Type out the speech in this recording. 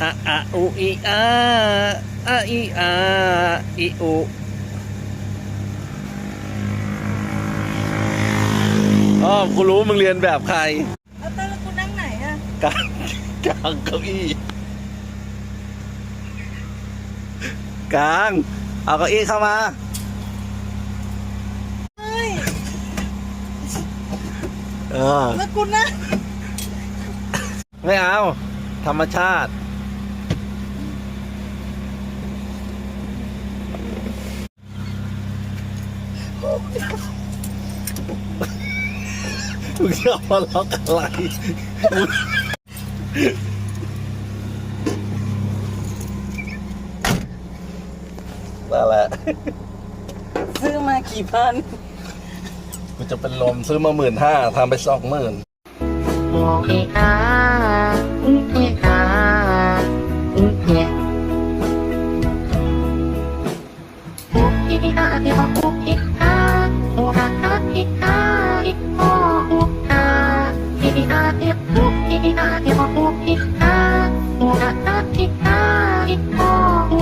อะอะอุอีอาอะอีอาอีอุอ๋อกูรู้มึงเรียนแบบใครแล้วตอนกูนั่งไหนอะกลางกลางเก้าอี้กลางเอาเก้าอี้เข้ามาเฮ้ยเออแล้วกูนั่งไม่เอาธรรมชาติมึงชอบมาล็อกอะไรนั่นแหละ ซื้อมากี่พันกูจะเป็นลมซื้อมา15,000ทำไป20,000โอเคอาโอเคอาโอเคโอเคอาเดี๋ยวโอเคอาโอเคอาอีกอาอีกโอโออาอีกอาเดี๋ยวโอเคอาเดี๋ยวโอเคอาโอเคอาอีกอาอีกโอโอ